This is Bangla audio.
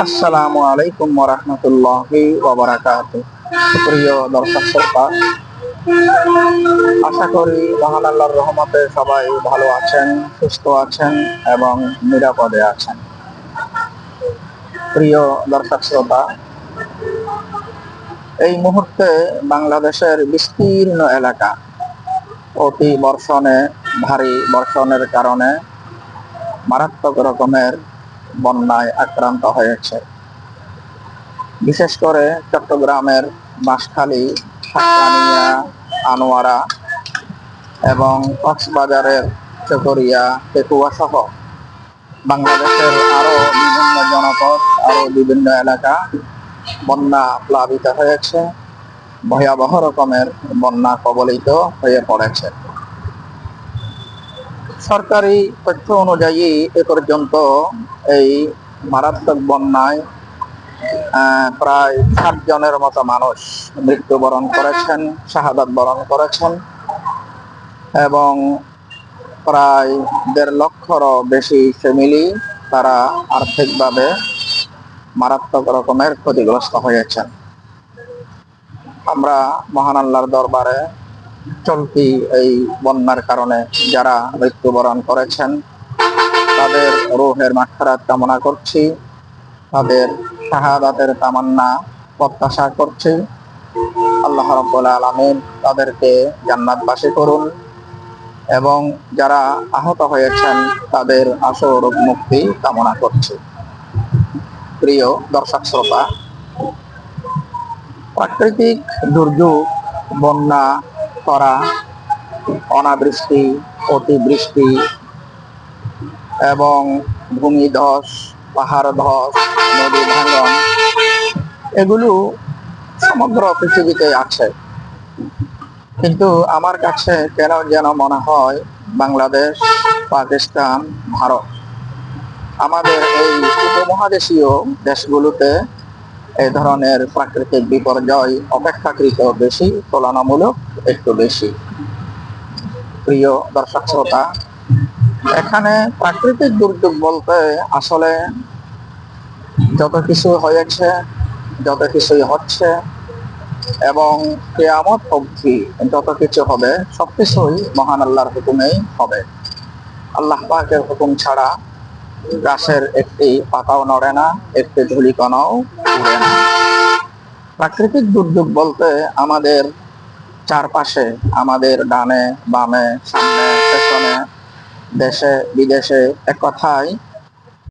আসসালামু আলাইকুম ওয়া রাহমাতুল্লাহি ওয়া বারাকাতুহু। প্রিয় দর্শক শ্রোতা, আশা করি মহান আল্লাহর রহমতে সবাই ভালো আছেন, সুস্থ আছেন এবং নিরাপদে আছেন। প্রিয় দর্শক শ্রোতা, এই মুহূর্তে বাংলাদেশের বিস্তীর্ণ এলাকা অতি বর্ষণে ভারী বর্ষণের কারণে মারাত্মক রকমের বন্যায় আক্রান্ত হয়েছে। বিশেষ করে চট্টগ্রামের বাঁশখালী, সাতকানিয়া, আনোয়ারা এবং কক্সবাজারের চকরিয়া, পেকুয়া সহ বাংলাদেশের আরো বিভিন্ন জনপদ, আরো বিভিন্ন এলাকা বন্যা প্লাবিত হয়েছে, ভয়াবহ রকমের বন্যা কবলিত হয়ে পড়েছে। সরকারি তথ্য অনুযায়ী এ পর্যন্ত এই মারাত্মক বন্যায় প্রায় 60 জনের মতো মানুষ মৃত্যুবরণ করেছেন, শাহাদাত বরণ করেছেন এবং প্রায় 1.5 লক্ষেরও বেশি ফ্যামিলি তারা আর্থিকভাবে মারাত্মক রকমের ক্ষতিগ্রস্ত হয়েছেন। আমরা মহান আল্লাহর দরবারে চলতি এই বন্যার কারণে যারা মৃত্যুবরণ করেছেন তাদের রূহের মাগফিরাত কামনা করছি, তাদের শাহাদাতের তামান্না প্রত্যাশা করছি। আল্লাহ রাব্বুল আলামিন তাদেরকে জান্নাতবাসী করুন এবং যারা আহত হয়েছেন তাদের আশু রোগ মুক্তি কামনা করছি। প্রিয় দর্শক শ্রোতা, প্রাকৃতিক দুর্যোগ, বন্যা, খরা, অনাবৃষ্টি, অতিবৃষ্টি এবং ভূমিধস, পাহাড় ধস, নদী ভাঙন এগুলো সমগ্র পৃথিবীতে আছে। কিন্তু আমার কাছে কেন যেন মনে হয় বাংলাদেশ, পাকিস্তান, ভারত আমাদের এই উপমহাদেশীয় দেশগুলোতে এই ধরনের প্রাকৃতিক বিপর্যয় অপেক্ষাকৃত বেশি, তুলনামূলক একটু বেশি। প্রিয় দর্শক শ্রোতা, এখানে প্রাকৃতিক দুর্যোগ বলতে আসলে যত কিছু হয়েছে, যত কিছুই হচ্ছে এবং কিয়ামত অবধি যত কিছু হবে সবকিছুই মহান আল্লাহর হুকুমেই হবে। আল্লাহ পাকের হুকুম ছাড়া গাছের একটি পাতাও নড়ে না, একটি ধূলিকণাও উড়ে না। প্রাকৃতিক দুর্যোগ বলতে আমাদের চারপাশে, আমাদের ডানে বামে, সামনে পেছনে, দেশে বিদেশে, এক কথায়